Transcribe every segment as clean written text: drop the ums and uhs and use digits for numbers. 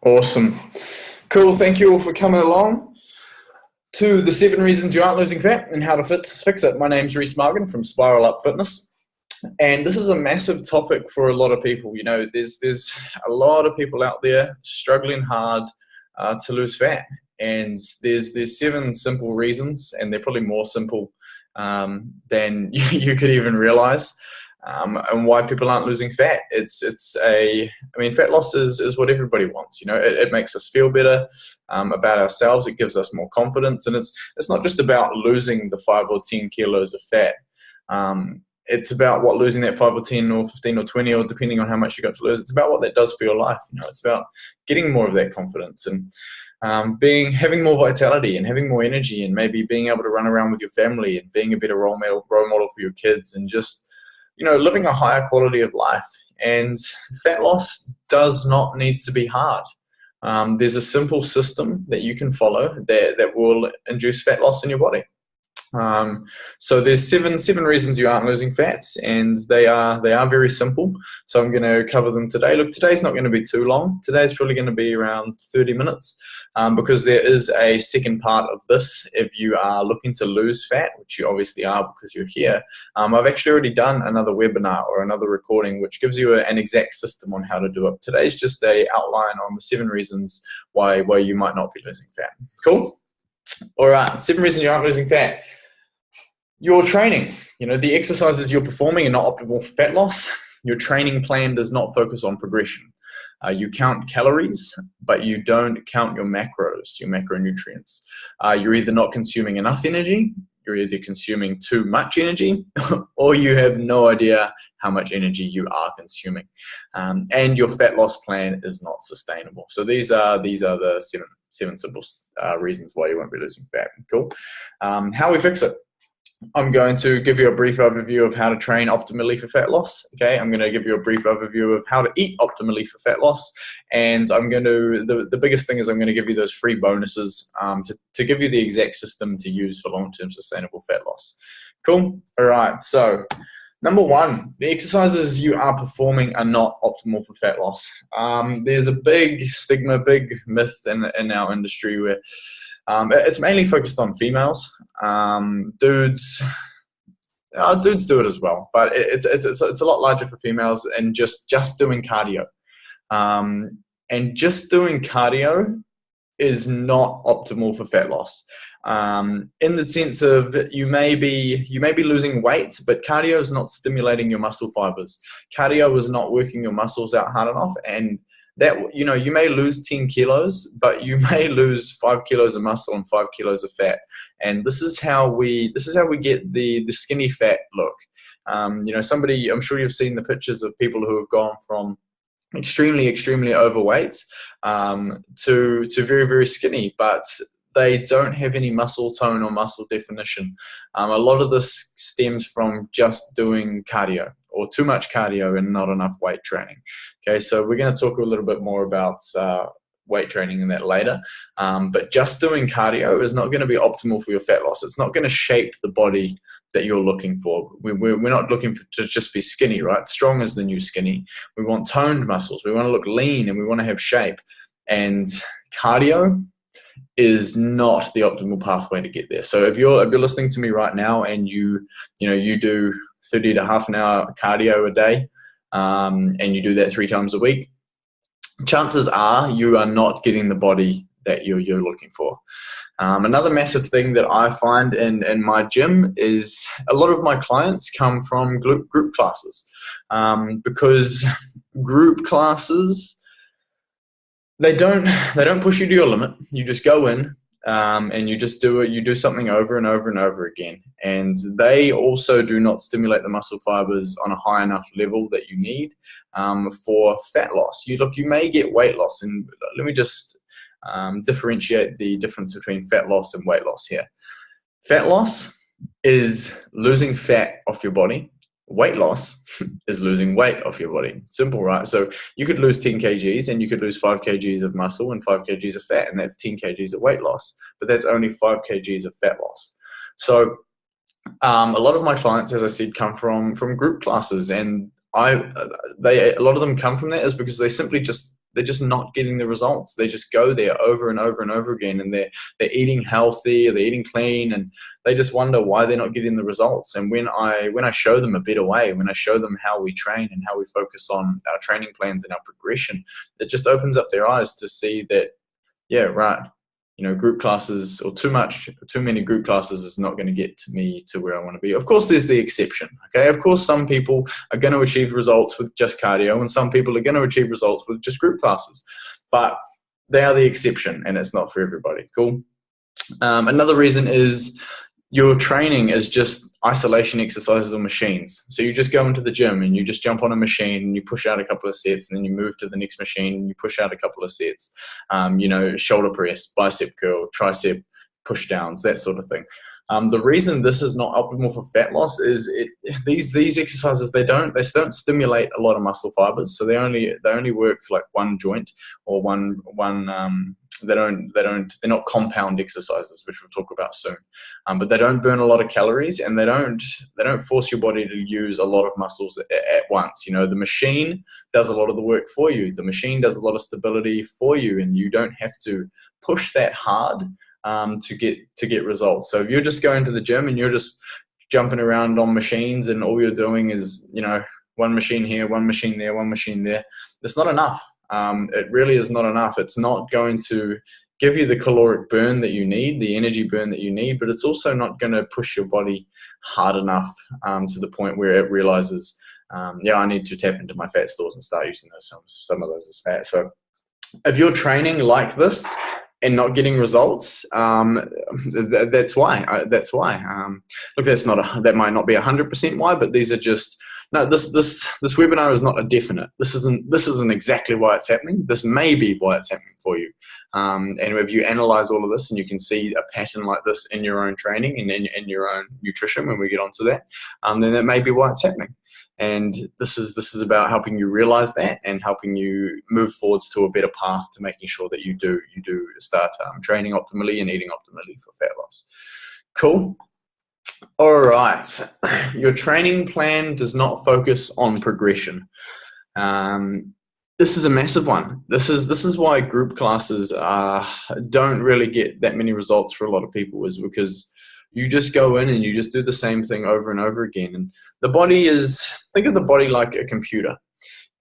Awesome. Cool. Thank you all for coming along to the 7 reasons you aren't losing fat and how to fix it. My name's Reese Morgan from Spiral Up Fitness. And this is a massive topic for a lot of people. You know, there's a lot of people out there struggling hard to lose fat. And there's 7 simple reasons, and they're probably more simple than you could even realize. And why people aren't losing fat. Fat loss is what everybody wants. You know, it makes us feel better about ourselves. It gives us more confidence, and it's not just about losing the 5 or 10 kilos of fat. It's about what losing that 5 or 10 or 15 or 20, or depending on how much you got to lose. It's about what that does for your life. You know, it's about getting more of that confidence and having more vitality and having more energy, and maybe being able to run around with your family and being a better role model for your kids, and just, you know, living a higher quality of life. And fat loss does not need to be hard. There's a simple system that you can follow that will induce fat loss in your body. So there's seven reasons you aren't losing fats, and they are very simple. So I'm going to cover them today. Look, today's not going to be too long. Today's probably going to be around 30 minutes because there is a second part of this. If you are looking to lose fat, which you obviously are because you're here, I've actually already done another webinar or another recording which gives you an exact system on how to do it. Today's just a outline on the 7 reasons why you might not be losing fat. Cool? All right, 7 reasons you aren't losing fat. Your training, you know, the exercises you're performing are not optimal for fat loss. Your training plan does not focus on progression. You count calories, but you don't count your macros, your macronutrients. You're either not consuming enough energy, you're either consuming too much energy, or you have no idea how much energy you are consuming. And your fat loss plan is not sustainable. So these are the seven simple reasons why you won't be losing fat. Cool. How we fix it. I'm going to give you a brief overview of how to train optimally for fat loss. Okay, I'm going to give you a brief overview of how to eat optimally for fat loss, and the biggest thing is I'm going to give you those free bonuses to give you the exact system to use for long-term sustainable fat loss. Cool. All right. So, number 1, the exercises you are performing are not optimal for fat loss. There's a big stigma, big myth in our industry where it's mainly focused on females. Dudes do it as well, but it's a lot larger for females, and just doing cardio. And just doing cardio is not optimal for fat loss. In the sense of you may be losing weight, but cardio is not stimulating your muscle fibers. Cardio is not working your muscles out hard enough, and that, you know, you may lose 10 kilos, but you may lose 5 kilos of muscle and 5 kilos of fat. And this is how we get the skinny fat look. You know, I'm sure you've seen the pictures of people who have gone from extremely overweight to very, very skinny, but they don't have any muscle tone or muscle definition. A lot of this stems from just doing cardio, or too much cardio and not enough weight training. Okay, so we're going to talk a little bit more about weight training in that later. But just doing cardio is not going to be optimal for your fat loss. It's not going to shape the body that you're looking for. We're not looking to just be skinny, right? Strong is the new skinny. We want toned muscles. We want to look lean, and we want to have shape. And cardio is not the optimal pathway to get there. So if you're listening to me right now, and you do 30 to half an hour cardio a day, and you do that 3 times a week, chances are you are not getting the body that you're looking for. Another massive thing that I find in my gym is a lot of my clients come from group classes, because group classes, they don't push you to your limit. You just go in, and you just do it. You do something over and over and over again. And they also do not stimulate the muscle fibers on a high enough level that you need for fat loss. You may get weight loss, and let me just differentiate the difference between fat loss and weight loss here. Fat loss is losing fat off your body. Weight loss is losing weight off your body. Simple, right? So you could lose 10 kgs and you could lose 5 kgs of muscle and 5 kgs of fat, and that's 10 kgs of weight loss, but that's only 5 kgs of fat loss. So a lot of my clients, as I said, come from group classes, and a lot of them come from that is because they simply just They're just not getting the results. They just go there over and over and over again, and they're eating healthy, they're eating clean, and they just wonder why they're not getting the results. And when I show them a better way, when I show them how we train and how we focus on our training plans and our progression, it just opens up their eyes to see that, yeah, right, group classes, or too many group classes is not going to get me to where I want to be. Of course, there's the exception. Okay, of course, some people are going to achieve results with just cardio, and some people are going to achieve results with just group classes. But they are the exception, and it's not for everybody. Cool. Another reason is your training is just isolation exercises on machines. So you just go into the gym and you just jump on a machine and you push out a couple of sets, and then you move to the next machine and you push out a couple of sets. Shoulder press, bicep curl, tricep push downs, that sort of thing. The reason this is not optimal for fat loss is these exercises, they don't stimulate a lot of muscle fibers. So they only work like one joint or one they're not compound exercises, which we'll talk about soon. But they don't burn a lot of calories, and they don't force your body to use a lot of muscles at once. The machine does a lot of the work for you. The machine does a lot of stability for you, and you don't have to push that hard to get results. So if you're just going to the gym and you're just jumping around on machines, and all you're doing is, one machine here, one machine there, one machine there, it's not enough. It really is not enough. It's not going to give you the caloric burn that you need, the energy burn that you need, but it's also not going to push your body hard enough to the point where it realizes, I need to tap into my fat stores and start using some of those as fat. So if you're training like this and not getting results, that's why. Look, that might not be 100% why, but these are just. No, this webinar is not a definite. This isn't exactly why it's happening. This may be why it's happening for you. And if you analyze all of this and you can see a pattern like this in your own training and in your own nutrition, when we get onto that, then that may be why it's happening. And this is about helping you realize that and helping you move forwards to a better path to making sure that you do start training optimally and eating optimally for fat loss. Cool. All right, your training plan does not focus on progression. This is a massive one. This is why group classes don't really get that many results for a lot of people, is because you just go in and you just do the same thing over and over again. And think of the body like a computer.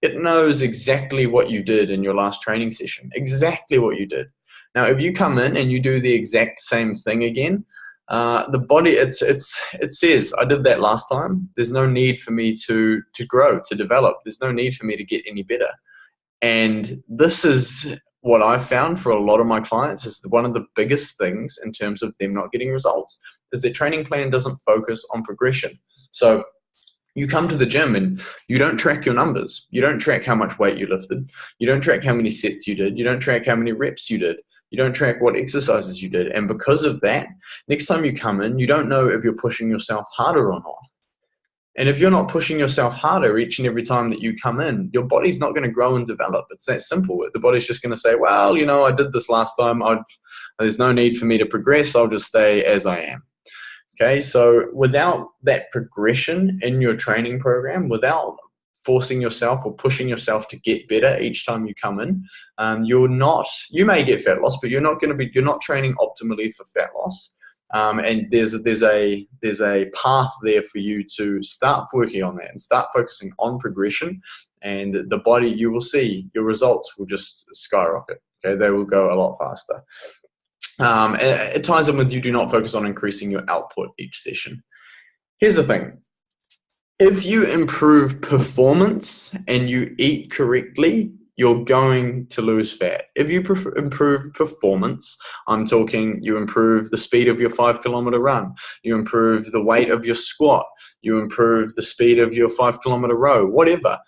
It knows exactly what you did in your last training session, exactly what you did. Now, if you come in and you do the exact same thing again, the body, it says, I did that last time. There's no need for me to grow, to develop. There's no need for me to get any better. And this is what I've found for a lot of my clients is one of the biggest things in terms of them not getting results, is their training plan doesn't focus on progression. So you come to the gym and you don't track your numbers. You don't track how much weight you lifted. You don't track how many sets you did. You don't track how many reps you did. You don't track what exercises you did. And because of that, next time you come in, you don't know if you're pushing yourself harder or not. And if you're not pushing yourself harder each and every time that you come in, your body's not going to grow and develop. It's that simple. The body's just going to say, well, I did this last time. There's no need for me to progress. I'll just stay as I am. Okay, so without that progression in your training program, without forcing yourself or pushing yourself to get better each time you come in, you may get fat loss, but you're not training optimally for fat loss. And there's a path there for you to start working on that and start focusing on progression, and the body, you will see your results will just skyrocket. Okay, they will go a lot faster. It ties in with you do not focus on increasing your output each session. Here's the thing. If you improve performance and you eat correctly, you're going to lose fat. If you improve performance, I'm talking you improve the speed of your 5-kilometer run, you improve the weight of your squat, you improve the speed of your 5-kilometer row, whatever.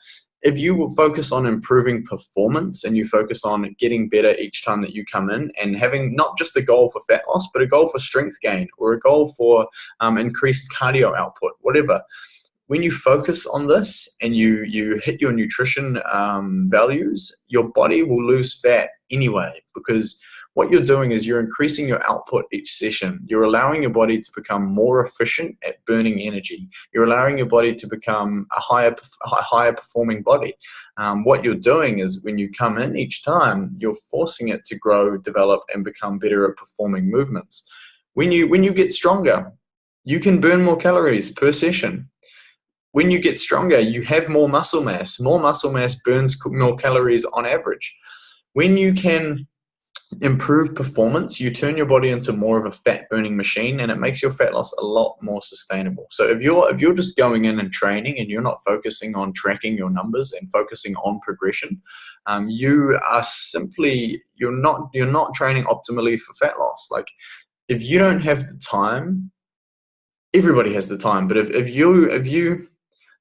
If you focus on improving performance and you focus on getting better each time that you come in and having not just a goal for fat loss, but a goal for strength gain or a goal for increased cardio output, whatever. When you focus on this and you hit your nutrition values, your body will lose fat anyway, because what you're doing is you're increasing your output each session. You're allowing your body to become more efficient at burning energy. You're allowing your body to become a higher performing body. What you're doing is when you come in each time, you're forcing it to grow, develop, and become better at performing movements. When you get stronger, you can burn more calories per session. When you get stronger, you have more muscle mass. More muscle mass burns more calories on average. When you can improve performance, you turn your body into more of a fat burning machine, and it makes your fat loss a lot more sustainable. So if you're just going in and training and you're not focusing on tracking your numbers and focusing on progression, you are simply, you're not training optimally for fat loss. Like, if you don't have the time, everybody has the time, but if you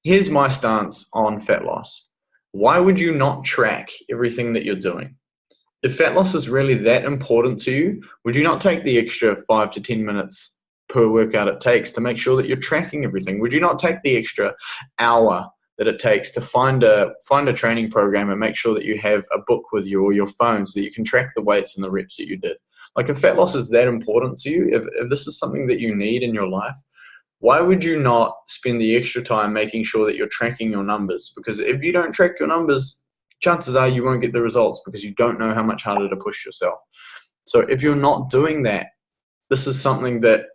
here's my stance on fat loss. Why would you not track everything that you're doing? If fat loss is really that important to you, would you not take the extra 5 to 10 minutes per workout it takes to make sure that you're tracking everything? Would you not take the extra hour that it takes to find a training program and make sure that you have a book with you or your phone so that you can track the weights and the reps that you did? Like, if fat loss is that important to you, if this is something that you need in your life, why would you not spend the extra time making sure that you're tracking your numbers? Because if you don't track your numbers, chances are you won't get the results because you don't know how much harder to push yourself. So if you're not doing that, this is something that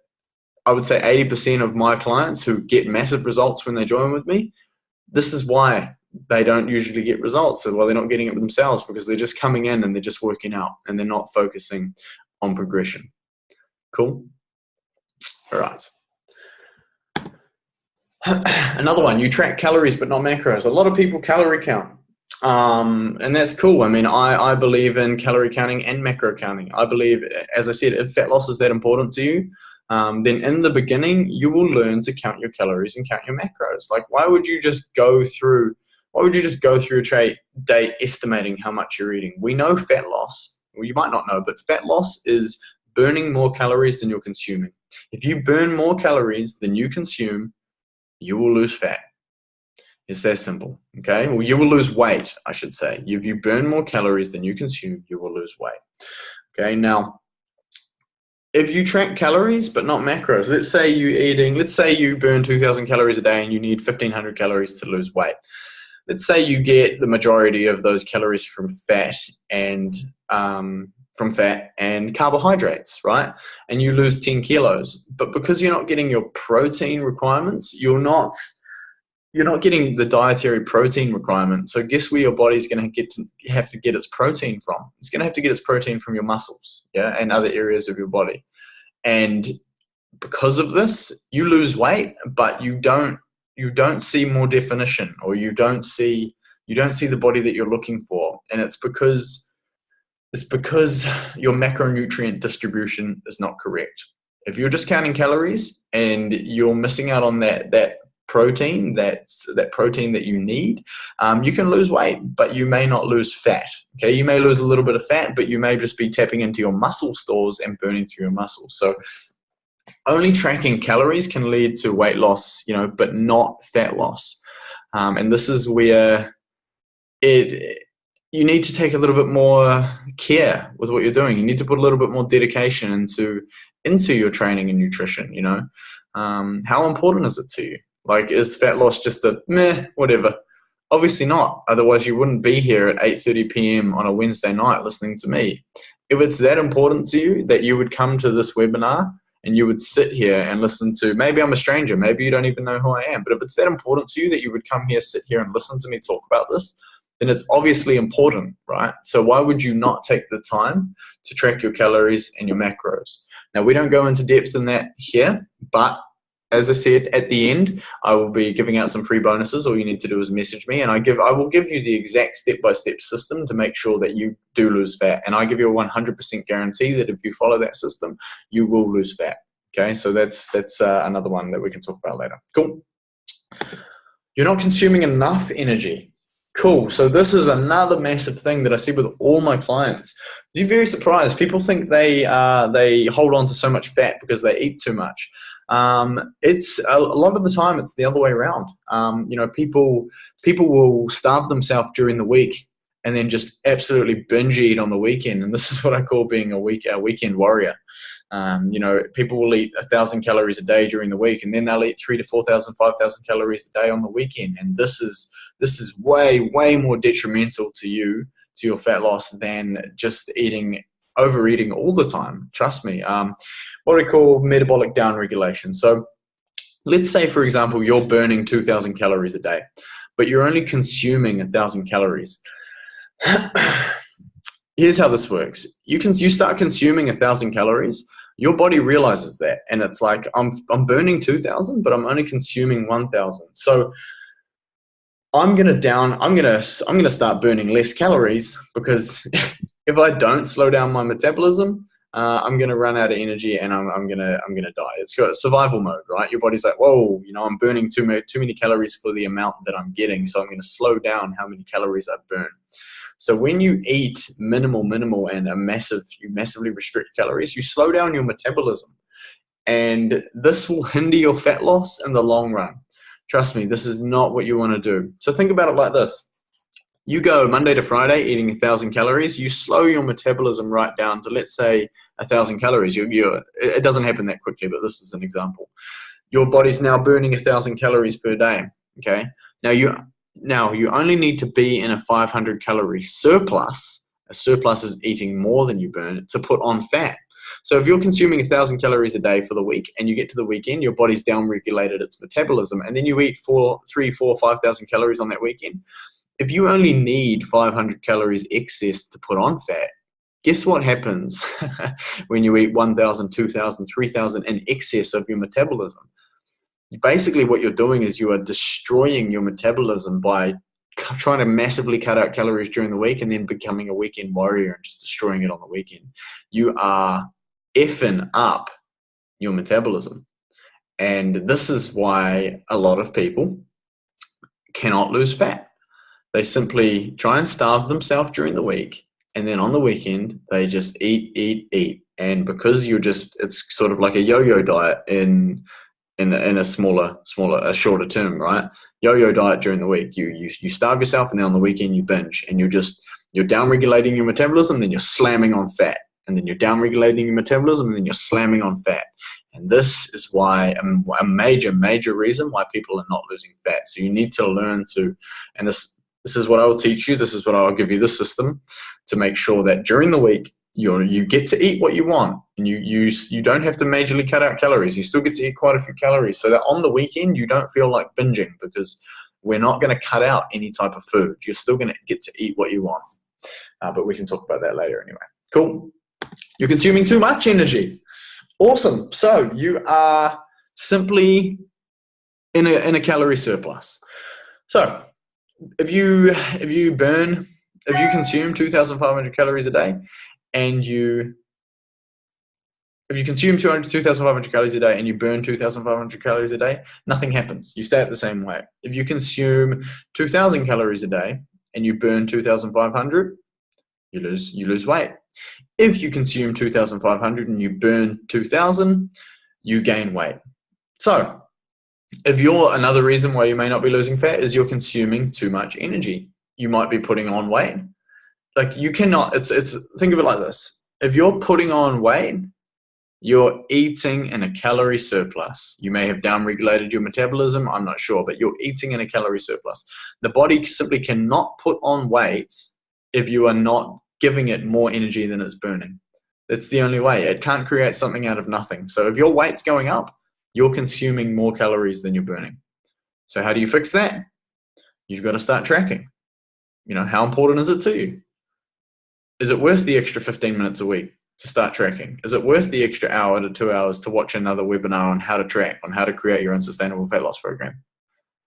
I would say 80% of my clients who get massive results when they join with me, this is why they don't usually get results. Well, they're not getting it themselves because they're just coming in and they're just working out and they're not focusing on progression. Cool? All right. Another one, you track calories but not macros. A lot of people calorie count, and that's cool. I mean, I believe in calorie counting and macro counting. I believe, as I said, if fat loss is that important to you, then in the beginning you will learn to count your calories and count your macros. Like, why would you just go through a day estimating how much you're eating? We know fat loss, well, you might not know, but fat loss is burning more calories than you're consuming. If you burn more calories than you consume, you will lose fat. It's that simple, okay? Well, you will lose weight, I should say. If you burn more calories than you consume, you will lose weight, okay? Now, if you track calories but not macros, let's say you burn 2,000 calories a day and you need 1,500 calories to lose weight. Let's say you get the majority of those calories from fat and carbohydrates, right? And you lose 10 kilos. But because you're not getting your protein requirements, you're not getting the dietary protein requirement. So guess where your body's going to have to get its protein from? It's going to have to get its protein from your muscles, yeah, and other areas of your body. And because of this, you lose weight, but you don't see more definition, or you don't see the body that you're looking for. And it's because your macronutrient distribution is not correct. If you're just counting calories and you're missing out on that protein, that protein that you need, you can lose weight, but you may not lose fat. Okay, you may lose a little bit of fat, but you may just be tapping into your muscle stores and burning through your muscles. So only tracking calories can lead to weight loss, but not fat loss. And this is where you need to take a little bit more care with what you're doing. You need to put a little bit more dedication into your training and nutrition. How important is it to you? Like, is fat loss just a meh, whatever? Obviously not. Otherwise, you wouldn't be here at 8:30 p.m. on a Wednesday night listening to me. If it's that important to you that you would come to this webinar and you would sit here and listen to, maybe I'm a stranger, maybe you don't even know who I am, but if it's that important to you that you would come here, sit here and listen to me talk about this, then it's obviously important, right? So why would you not take the time to track your calories and your macros? Now, we don't go into depth in that here, but as I said, at the end, I will be giving out some free bonuses. All you need to do is message me, and I will give you the exact step-by-step system to make sure that you do lose fat. And I give you a 100% guarantee that if you follow that system, you will lose fat. Okay, so that's another one that we can talk about later. Cool. You're not consuming enough energy. Cool. So this is another massive thing that I see with all my clients. You're very surprised. People think they hold on to so much fat because they eat too much. It's a lot of the time it's the other way around. People will starve themselves during the week, and then just absolutely binge eat on the weekend. And this is what I call being a weekend warrior. People will eat 1,000 calories a day during the week, and then they'll eat 3,000 to 4,000, 5,000 calories a day on the weekend. And this is way, way more detrimental to you, to your fat loss, than just overeating all the time. Trust me. What we call metabolic downregulation. So let's say, for example, you're burning 2,000 calories a day, but you're only consuming 1,000 calories. Here's how this works. You start consuming 1,000 calories. Your body realizes that, and it's like, I'm burning 2,000, but I'm only consuming 1,000. So I'm gonna start burning less calories, because if I don't slow down my metabolism, I'm gonna run out of energy, and I'm gonna die. It's got survival mode, right? Your body's like, whoa, I'm burning too many calories for the amount that I'm getting, so I'm gonna slow down how many calories I burn. So when you eat minimal and you massively restrict calories, you slow down your metabolism, and this will hinder your fat loss in the long run. Trust me, this is not what you want to do. So think about it like this. You go Monday to Friday eating 1,000 calories, you slow your metabolism right down to, let's say, 1,000 calories. It doesn't happen that quickly, but this is an example. Your body's now burning 1,000 calories per day, okay? Now you only need to be in a 500 calorie surplus. A surplus is eating more than you burn to put on fat. So if you're consuming 1,000 calories a day for the week, and you get to the weekend, your body's downregulated its metabolism, and then you eat 3,000, 4,000, 5,000 calories on that weekend. If you only need 500 calories excess to put on fat, guess what happens when you eat 1,000, 2,000, 3,000 in excess of your metabolism? Basically, what you're doing is you are destroying your metabolism by trying to massively cut out calories during the week, and then becoming a weekend warrior and just destroying it on the weekend. You are effing up your metabolism. And this is why a lot of people cannot lose fat. They simply try and starve themselves during the week, and then on the weekend, they just eat. And because it's sort of like a yo-yo diet in a a shorter term, right? Yo-yo diet during the week. You starve yourself, and then on the weekend you binge, and you're down-regulating your metabolism, then you're slamming on fat, and then you're down-regulating your metabolism, and then you're slamming on fat. And this is why a major reason why people are not losing fat. So you need to learn to, and this is what I will teach you. This is what I'll give you, the system to make sure that during the week you get to eat what you want, and you don't have to majorly cut out calories. You still get to eat quite a few calories, so that on the weekend you don't feel like binging, because we're not going to cut out any type of food. You're still going to get to eat what you want, but we can talk about that later anyway. Cool. You're consuming too much energy. Awesome. So you are simply in a calorie surplus. So if you consume 2,500 calories a day, and if you consume 2,500 calories a day and you burn 2,500 calories a day, nothing happens. You stay at the same weight. If you consume 2,000 calories a day and you burn 2,500, you lose weight. If you consume 2,500 and you burn 2,000, you gain weight. So another reason why you may not be losing fat is you're consuming too much energy. You might be putting on weight. Like, you cannot, think of it like this. If you're putting on weight, you're eating in a calorie surplus. You may have downregulated your metabolism, I'm not sure, but you're eating in a calorie surplus. The body simply cannot put on weight if you are not giving it more energy than it's burning. That's the only way. It can't create something out of nothing. So if your weight's going up, you're consuming more calories than you're burning. So how do you fix that? You've got to start tracking. How important is it to you? Is it worth the extra 15 minutes a week to start tracking? Is it worth the extra hour to 2 hours to watch another webinar on how to track, on how to create your own sustainable fat loss program?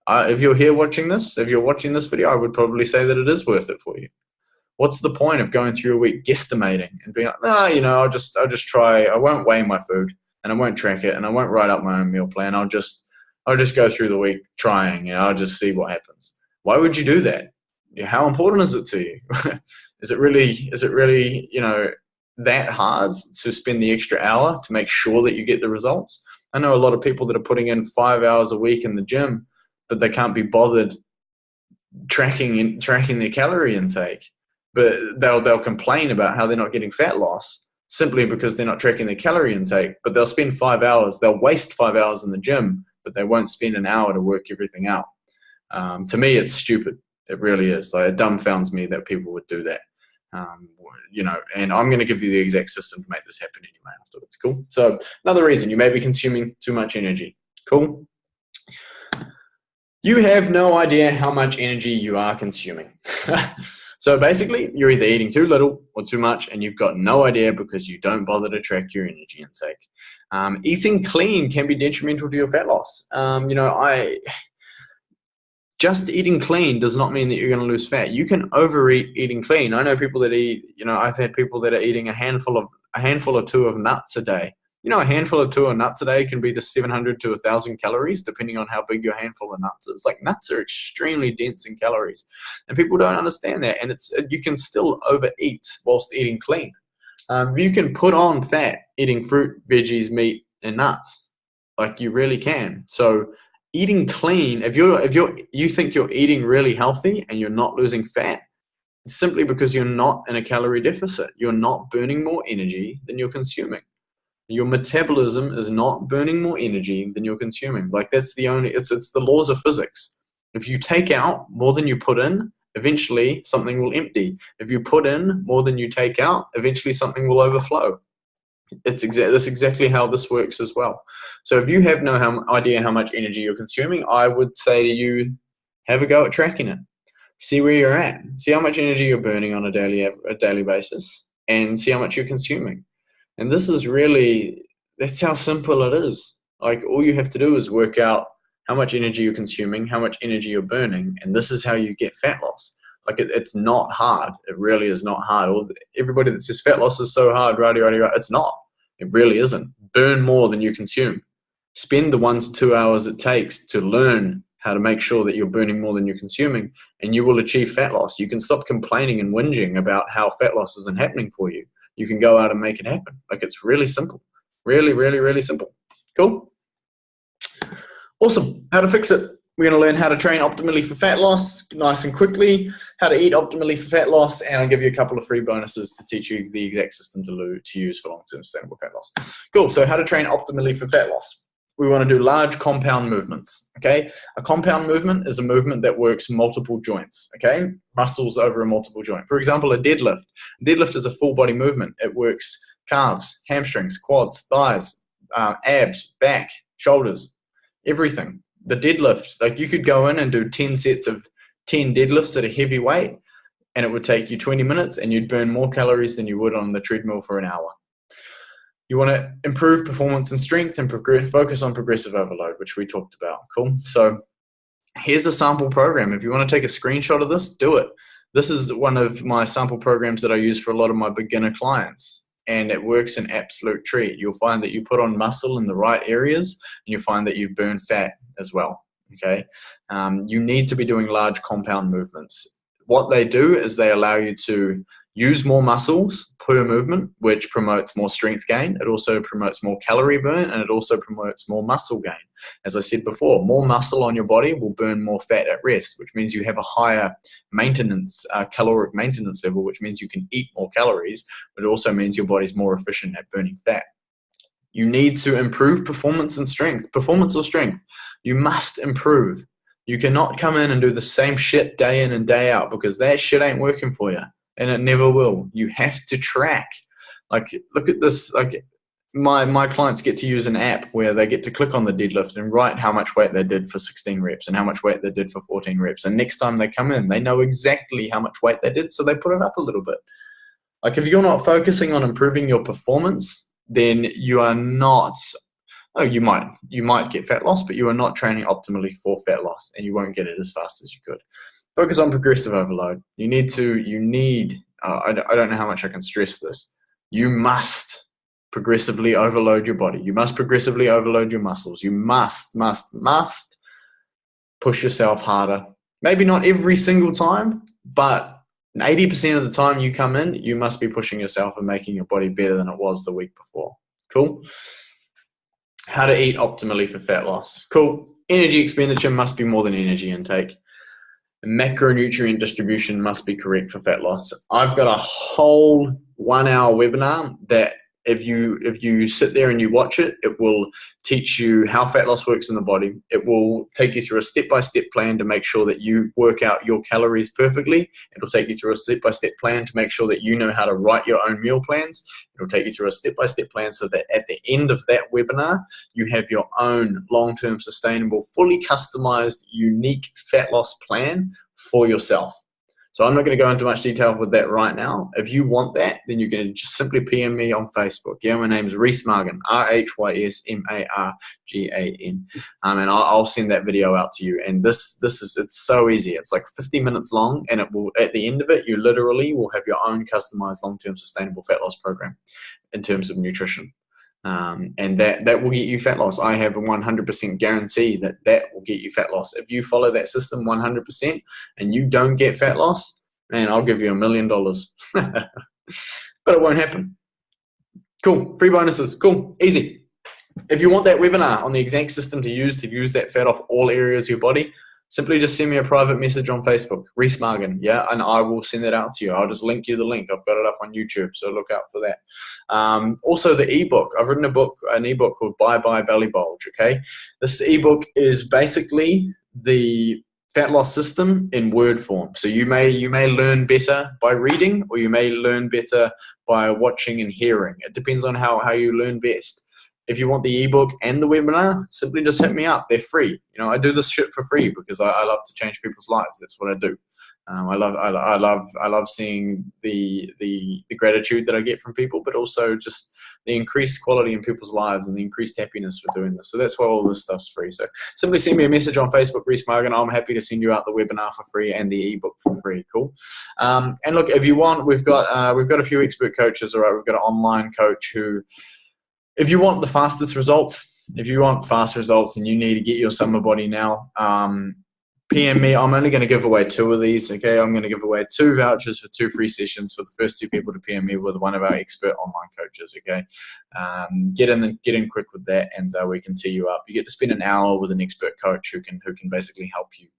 If you're watching this video, I would probably say that it is worth it for you. What's the point of going through a week guesstimating and being like, I'll just try, I won't weigh my food, and I won't track it, and I won't write up my own meal plan. I'll just go through the week trying, and I'll just see what happens. Why would you do that? How important is it to you? Is it really, that hard to spend the extra hour to make sure that you get the results? I know a lot of people that are putting in 5 hours a week in the gym, but they can't be bothered tracking their calorie intake. but they'll complain about how they're not getting fat loss simply because they're not tracking their calorie intake. But they'll spend 5 hours, they'll waste 5 hours in the gym, but they won't spend an hour to work everything out. To me, it's stupid. It really is. Like, it dumbfounds me that people would do that. And I'm going to give you the exact system to make this happen anyway afterwards. Cool. So another reason you may be consuming too much energy. Cool. You have no idea how much energy you are consuming. So basically, you're either eating too little or too much, and you've got no idea because you don't bother to track your energy intake. Eating clean can be detrimental to your fat loss. Just eating clean does not mean that you're going to lose fat. You can overeat eating clean. I know people that eat, I've had people that are eating a handful or two of nuts a day. A handful or two of nuts a day can be to 700 to 1,000 calories, depending on how big your handful of nuts is. Like, nuts are extremely dense in calories, and people don't understand that. And you can still overeat whilst eating clean. You can put on fat eating fruit, veggies, meat, and nuts. Like, you really can. So eating clean, if you think you're eating really healthy and you're not losing fat, it's simply because you're not in a calorie deficit. You're not burning more energy than you're consuming. Your metabolism is not burning more energy than you're consuming. Like, it's the laws of physics. If you take out more than you put in, eventually something will empty. If you put in more than you take out, eventually something will overflow. That's exactly how this works as well. So if you have no idea how much energy you're consuming, I would say to you, have a go at tracking it. See where you're at. See how much energy you're burning on a daily basis, and see how much you're consuming. And that's how simple it is. Like, all you have to do is work out how much energy you're consuming, how much energy you're burning, and this is how you get fat loss. Like, it's not hard. It really is not hard. Everybody that says fat loss is so hard, right, it's not. It really isn't. Burn more than you consume. Spend the 1 to 2 hours it takes to learn how to make sure that you're burning more than you're consuming, and you will achieve fat loss. You can stop complaining and whinging about how fat loss isn't happening for you. You can go out and make it happen. Like, it's really simple. Really, really, really simple. Cool? Awesome. How to fix it. We're going to learn how to train optimally for fat loss nice and quickly, how to eat optimally for fat loss, and I'll give you a couple of free bonuses to teach you the exact system to use for long-term sustainable fat loss. Cool. So how to train optimally for fat loss. We want to do large compound movements, okay? A compound movement is a movement that works multiple joints, okay? Muscles over a multiple joint. For example, a deadlift. A deadlift is a full body movement. It works calves, hamstrings, quads, thighs, abs, back, shoulders, everything. The deadlift, like, you could go in and do 10 sets of 10 deadlifts at a heavy weight, and it would take you 20 minutes, and you'd burn more calories than you would on the treadmill for an hour. You want to improve performance and strength and focus on progressive overload, which we talked about. Cool. So here's a sample program. If you want to take a screenshot of this, do it. This is one of my sample programs that I use for a lot of my beginner clients, and it works an absolute treat. You'll find that you put on muscle in the right areas, and you'll find that you burn fat as well. Okay. You need to be doing large compound movements. What they do is they allow you to use more muscles per movement, which promotes more strength gain. It also promotes more calorie burn, and it also promotes more muscle gain. As I said before, more muscle on your body will burn more fat at rest, which means you have a higher caloric maintenance level, which means you can eat more calories, but it also means your body's more efficient at burning fat. You need to improve performance and strength. Performance or strength, you must improve. You cannot come in and do the same shit day in and day out, because that shit ain't working for you. And it never will. You have to track. Like, look at this. Like, my clients get to use an app where they get to click on the deadlift and write how much weight they did for 16 reps and how much weight they did for 14 reps. And next time they come in, they know exactly how much weight they did, so they put it up a little bit. Like, if you're not focusing on improving your performance, then you are not. Oh, you might get fat loss, but you are not training optimally for fat loss, and you won't get it as fast as you could. Focus on progressive overload. I don't know how much I can stress this. You must progressively overload your body. You must progressively overload your muscles. You must push yourself harder. Maybe not every single time, but 80% of the time you come in, you must be pushing yourself and making your body better than it was the week before. Cool? How to eat optimally for fat loss. Cool. Energy expenditure must be more than energy intake. macronutrient distribution must be correct for fat loss. I've got a whole 1 hour webinar that if you sit there and you watch it, it will teach you how fat loss works in the body. It will take you through a step-by-step plan to make sure that you work out your calories perfectly. It'll take you through a step-by-step plan to make sure that you know how to write your own meal plans. It'll take you through a step-by-step plan so that at the end of that webinar, you have your own long-term, sustainable, fully customized, unique fat loss plan for yourself. So I'm not going to go into much detail with that right now. If you want that, then you're going to just simply PM me on Facebook. Yeah, my name is Rhys Margan, RHYSMARGAN, and I'll send that video out to you. And it's so easy. It's like 50 minutes long, and it will, at the end of it, you literally will have your own customized long-term sustainable fat loss program in terms of nutrition. And that will get you fat loss. I have a 100% guarantee that will get you fat loss. If you follow that system 100% and you don't get fat loss, man, I'll give you $1 million. But it won't happen. Cool. Free bonuses. Cool. Easy. If you want that webinar on the exact system to use that fat off all areas of your body, simply just send me a private message on Facebook, Rhys Margan, yeah, and I will send it out to you. I'll just link you the link. I've got it up on YouTube, so look out for that. Also, the ebook. I've written an ebook called Bye Bye Belly Bulge, okay? This ebook is basically the fat loss system in word form. So you may learn better by reading, or you may learn better by watching and hearing. It depends on how you learn best. If you want the ebook and the webinar, simply just hit me up. They're free. You know, I do this shit for free because I love to change people's lives. That's what I do. I love seeing the gratitude that I get from people, but also just the increased quality in people's lives and the increased happiness for doing this. So that's why all this stuff's free. So simply send me a message on Facebook, Rhys Margan. I'm happy to send you out the webinar for free and the ebook for free. Cool. And look, if you want, we've got a few expert coaches. All right, we've got an online coach who, if you want the fastest results, if you want fast results and you need to get your summer body now, PM me. I'm only going to give away 2 of these, okay? I'm going to give away 2 vouchers for 2 free sessions for the first 2 people to PM me with one of our expert online coaches, okay? Get in quick with that, and we can tee you up. You get to spend an hour with an expert coach who can basically help you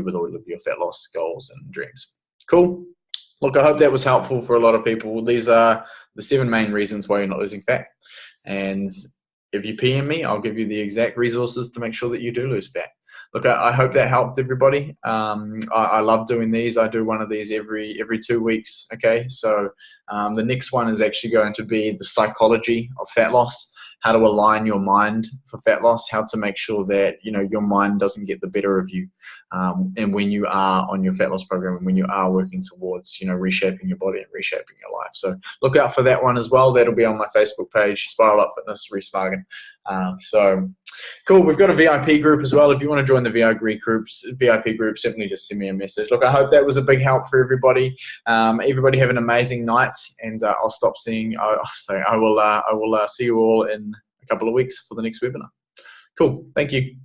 with all of your fat loss goals and dreams. Cool. Look, I hope that was helpful for a lot of people. These are the 7 main reasons why you're not losing fat. And if you PM me, I'll give you the exact resources to make sure that you do lose fat. Look, I hope that helped everybody. I love doing these. I do one of these every 2 weeks, okay? So the next one is actually going to be the psychology of fat loss, how to align your mind for fat loss, how to make sure that, you know, your mind doesn't get the better of you. And when you are on your fat loss program and when you are working towards, you know, reshaping your body and reshaping your life. So look out for that one as well. That'll be on my Facebook page, Spiral Up Fitness, Rhys Margan. So cool. We've got a VIP group as well. If you want to join the VIP group, simply just send me a message. Look, I hope that was a big help for everybody. Everybody have an amazing night, and I'll stop seeing. I will see you all in a couple of weeks for the next webinar. Cool. Thank you.